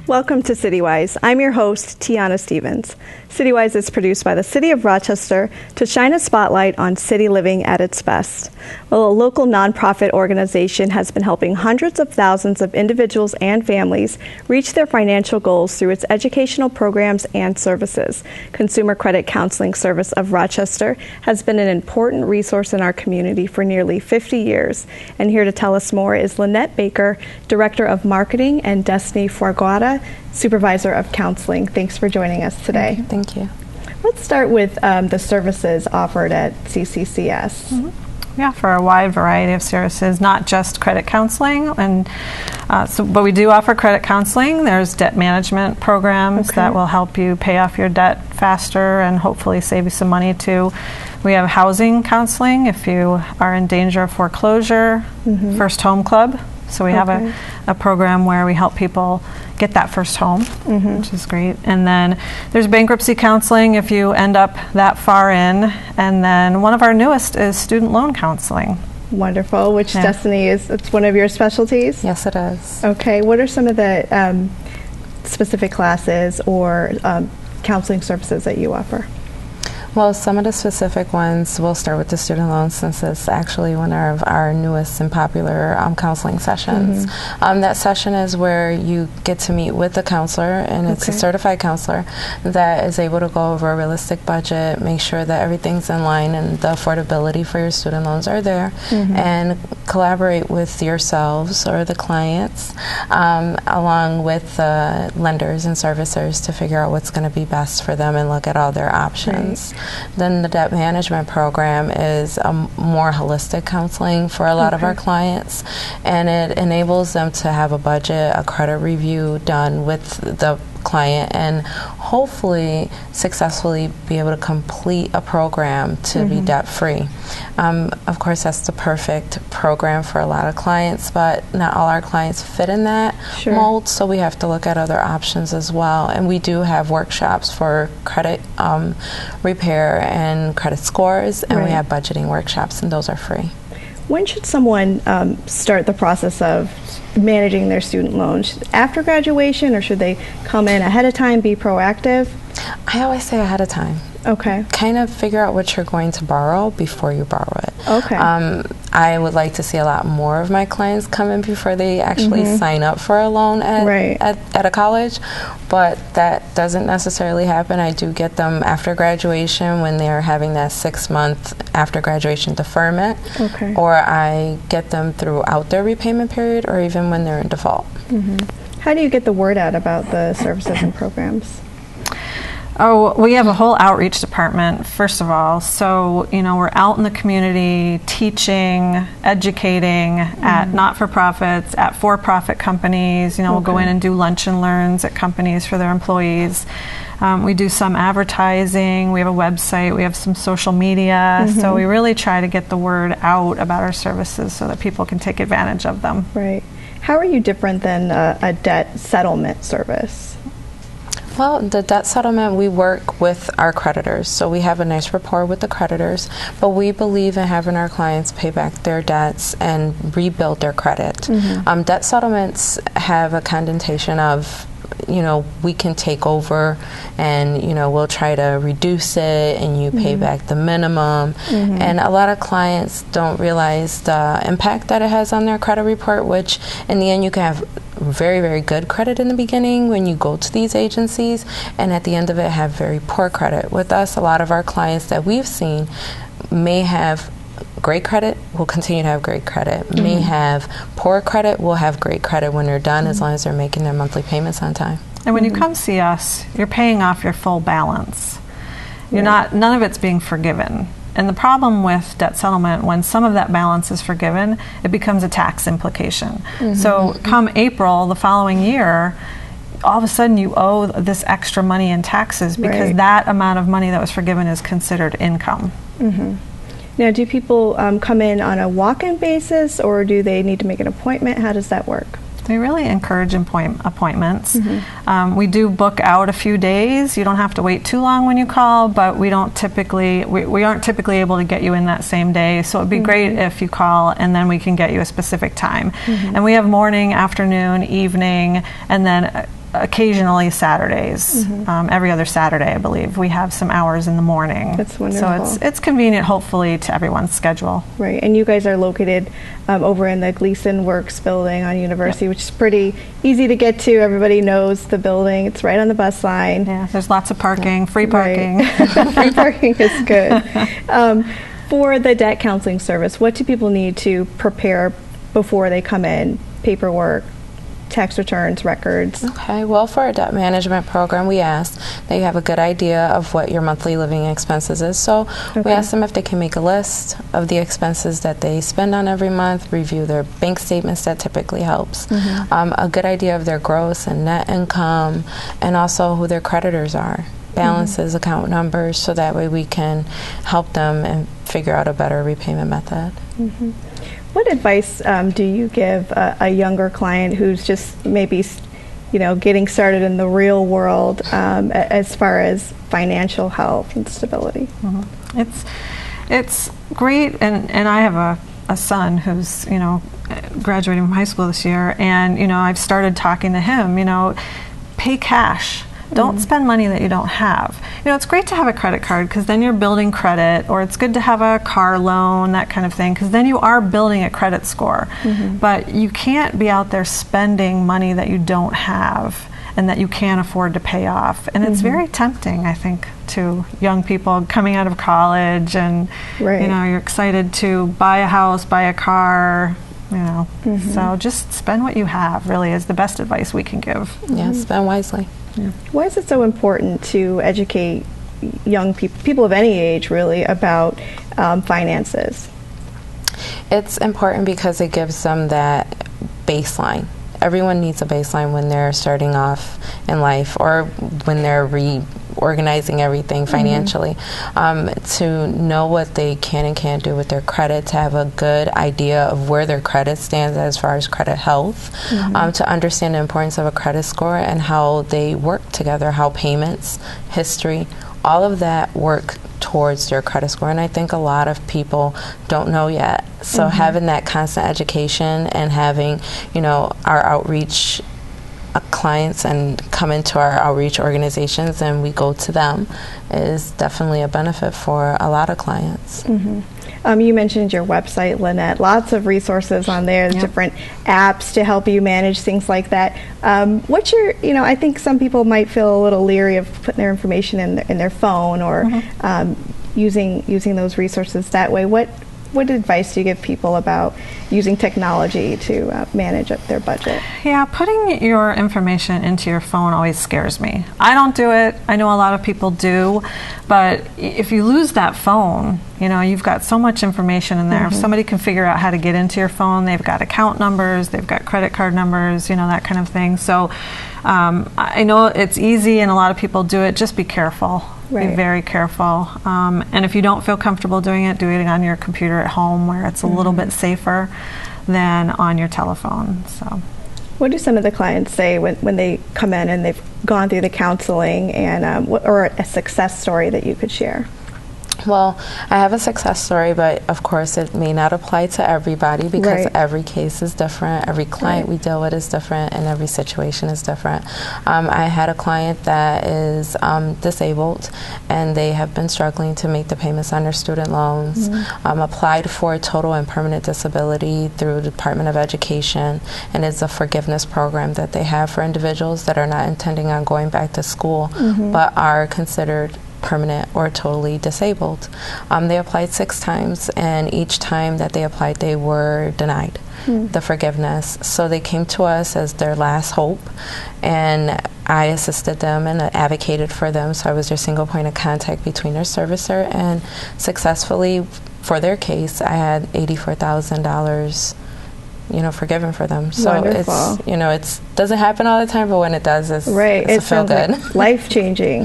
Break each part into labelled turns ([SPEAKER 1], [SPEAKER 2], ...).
[SPEAKER 1] Welcome to CityWise. I'm your host, Tiana Stevens. CityWise is produced by the City of Rochester to shine a spotlight on city living at its best. Well, a local nonprofit organization has been helping hundreds of thousands of individuals and families reach their financial goals through its educational programs and services. Consumer Credit Counseling Service of Rochester has been an important resource in our community for nearly 50 years. And here to tell us more is Lynette Baker, Director of Marketing, and Destiny Forguada, Supervisor of Counseling. Thanks for joining us today.
[SPEAKER 2] Thank you.
[SPEAKER 1] Let's start with the services offered at CCCS.
[SPEAKER 3] Mm-hmm. We offer a wide variety of services, not just credit counseling, but we do offer credit counseling. There's debt management programs that will help you pay off your debt faster and hopefully save you some money too. We have housing counseling if you are in danger of foreclosure, First Home Club. So we have a program where we help people get that first home, which is great. And then there's bankruptcy counseling if you end up that far in. And then one of our newest is student loan counseling.
[SPEAKER 1] Wonderful. Which Destiny it's one of your specialties?
[SPEAKER 2] Yes, it is.
[SPEAKER 1] Okay. What are some of the specific classes or counseling services that you offer?
[SPEAKER 2] Well, some of the specific ones, we'll start with the student loans since it's actually one of our newest and popular counseling sessions. That session is where you get to meet with a counselor, and it's a certified counselor that is able to go over a realistic budget, make sure that everything's in line and the affordability for your student loans are there, and collaborate with yourselves or the clients along with the lenders and servicers to figure out what's going to be best for them and look at all their options. Then the debt management program is a more holistic counseling for a lot of our clients, and it enables them to have a budget, a credit review done with the client, and hopefully successfully be able to complete a program to be debt-free. Of course, that's the perfect program for a lot of clients, but not all our clients fit in that mold, so we have to look at other options as well. And we do have workshops for credit repair and credit scores, and we have budgeting workshops, and those are free.
[SPEAKER 1] When should someone start the process of managing their student loans? After graduation, or should they come in ahead of time, be proactive?
[SPEAKER 2] I always say ahead of time.
[SPEAKER 1] Okay.
[SPEAKER 2] Kind of figure out what you're going to borrow before you borrow it.
[SPEAKER 1] Okay.
[SPEAKER 2] I would like to see a lot more of my clients come in before they actually sign up for a loan at a college, but that doesn't necessarily happen. I do get them after graduation when they're having that 6-month after graduation deferment, or I get them throughout their repayment period, or even when they're in default.
[SPEAKER 1] How do you get the word out about the services and programs?
[SPEAKER 3] Oh, we have a whole outreach department, first of all. So, we're out in the community teaching, educating at not-for-profits, at for-profit companies. We'll go in and do lunch and learns at companies for their employees. We do some advertising. We have a website. We have some social media. So we really try to get the word out about our services so that people can take advantage of them.
[SPEAKER 1] Right. How are you different than a debt settlement service?
[SPEAKER 2] Well, the debt settlement, we work with our creditors, so we have a nice rapport with the creditors, but we believe in having our clients pay back their debts and rebuild their credit. Debt settlements have a connotation of, we can take over and, we'll try to reduce it and you pay back the minimum. And a lot of clients don't realize the impact that it has on their credit report, which in the end you can have very, very good credit in the beginning when you go to these agencies, and at the end of it have very poor credit. With us, a lot of our clients that we've seen may have great credit, will continue to have great credit, may have poor credit, will have great credit when they're done, as long as they're making their monthly payments on time.
[SPEAKER 3] And when you come see us, you're paying off your full balance. You're none of it's being forgiven. And the problem with debt settlement, when some of that balance is forgiven, it becomes a tax implication. So come April the following year, all of a sudden you owe this extra money in taxes because that amount of money that was forgiven is considered income.
[SPEAKER 1] Now, do people come in on a walk-in basis, or do they need to make an appointment? How does that work?
[SPEAKER 3] We really encourage appointments. We do book out a few days. You don't have to wait too long when you call, but we aren't typically able to get you in that same day. So it'd be great if you call, and then we can get you a specific time. And we have morning, afternoon, evening, and then occasionally Saturdays. Every other Saturday, I believe, we have some hours in the morning.
[SPEAKER 1] That's wonderful.
[SPEAKER 3] So it's convenient, hopefully, to everyone's schedule.
[SPEAKER 1] Right, and you guys are located over in the Gleason Works building on University, which is pretty easy to get to. Everybody knows the building. It's right on the bus line.
[SPEAKER 3] Yeah, there's lots of parking, free parking.
[SPEAKER 1] Right. Free parking is good. For the debt counseling service, what do people need to prepare before they come in? Paperwork, tax returns, records.
[SPEAKER 2] Okay, well, for our debt management program, we ask that you have a good idea of what your monthly living expenses is. So we ask them if they can make a list of the expenses that they spend on every month, review their bank statements. That typically helps. A good idea of their gross and net income, and also who their creditors are, balances, account numbers, so that way we can help them and figure out a better repayment method.
[SPEAKER 1] What advice do you give a younger client who's just maybe, getting started in the real world as far as financial health and stability?
[SPEAKER 3] It's great, and I have a son who's graduating from high school this year, and I've started talking to him. Pay cash. Don't spend money that you don't have. It's great to have a credit card because then you're building credit, or it's good to have a car loan, that kind of thing, because then you are building a credit score. But you can't be out there spending money that you don't have and that you can't afford to pay off. And it's very tempting, I think, to young people coming out of college, and you're excited to buy a house, buy a car. So just spend what you have, really, is the best advice we can give.
[SPEAKER 2] Yeah, spend wisely.
[SPEAKER 1] Why is it so important to educate young people of any age, really, about finances?
[SPEAKER 2] It's important because it gives them that baseline. Everyone needs a baseline when they're starting off in life, or when they're reorganizing everything financially, to know what they can and can't do with their credit, to have a good idea of where their credit stands as far as credit health, to understand the importance of a credit score and how they work together, how payments, history, all of that work towards their credit score. And I think a lot of people don't know yet. So having that constant education and having, our outreach clients and come into our outreach organizations and we go to them is definitely a benefit for a lot of clients.
[SPEAKER 1] You mentioned your website, Lynette. Lots of resources on there, different apps to help you manage things like that. What's your, I think some people might feel a little leery of putting their information in their phone or using those resources that way. What advice do you give people about using technology to manage up their budget?
[SPEAKER 3] Yeah, putting your information into your phone always scares me. I don't do it. I know a lot of people do. But if you lose that phone, you've got so much information in there. If somebody can figure out how to get into your phone, they've got account numbers, they've got credit card numbers, that kind of thing. So I know it's easy and a lot of people do it. Just be careful. Be very careful. And if you don't feel comfortable doing it, do it on your computer at home where it's a little bit safer than on your telephone. So,
[SPEAKER 1] what do some of the clients say when they come in and they've gone through the counseling, and or a success story that you could share?
[SPEAKER 2] Well, I have a success story, but of course it may not apply to everybody because every case is different, every client we deal with is different, and every situation is different. I had a client that is disabled, and they have been struggling to make the payments on their student loans, applied for a total and permanent disability through the Department of Education, and it's a forgiveness program that they have for individuals that are not intending on going back to school, but are considered permanent or totally disabled. They applied 6 times, and each time that they applied, they were denied the forgiveness. So they came to us as their last hope, and I assisted them and advocated for them. So I was their single point of contact between their servicer, and successfully, for their case, I had $84,000 forgiven for them. So
[SPEAKER 1] wonderful.
[SPEAKER 2] It's doesn't happen all the time, but when it does, it's
[SPEAKER 1] it
[SPEAKER 2] feel good.
[SPEAKER 1] Like life-changing.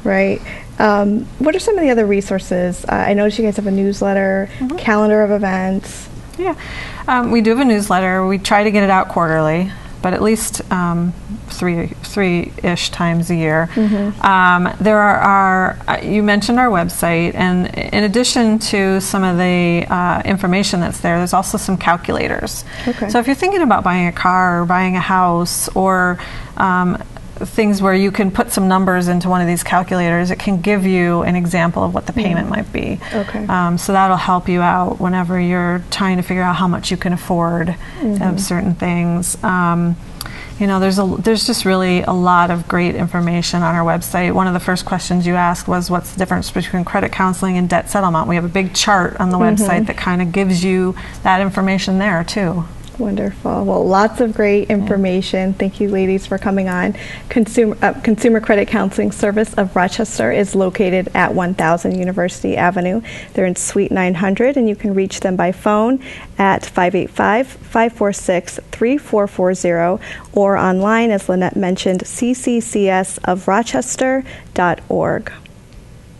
[SPEAKER 1] Right. What are some of the other resources? I noticed you guys have a newsletter, calendar of events.
[SPEAKER 3] Yeah, we do have a newsletter. We try to get it out quarterly. but at least three-ish times a year. There you mentioned our website, and in addition to some of the information that's there, there's also some calculators.
[SPEAKER 1] Okay.
[SPEAKER 3] So if you're thinking about buying a car or buying a house, or things where you can put some numbers into one of these calculators, it can give you an example of what the payment might be.
[SPEAKER 1] Okay.
[SPEAKER 3] So that'll help you out whenever you're trying to figure out how much you can afford of certain things. There's just really a lot of great information on our website. One of the first questions you asked was, what's the difference between credit counseling and debt settlement? We have a big chart on the website that kind of gives you that information there too.
[SPEAKER 1] Wonderful. Well, lots of great information. Thank you, ladies, for coming on. Consumer Credit Counseling Service of Rochester is located at 1000 University Avenue. They're in Suite 900, and you can reach them by phone at 585-546-3440, or online, as Lynette mentioned, ccccsofrochester.org.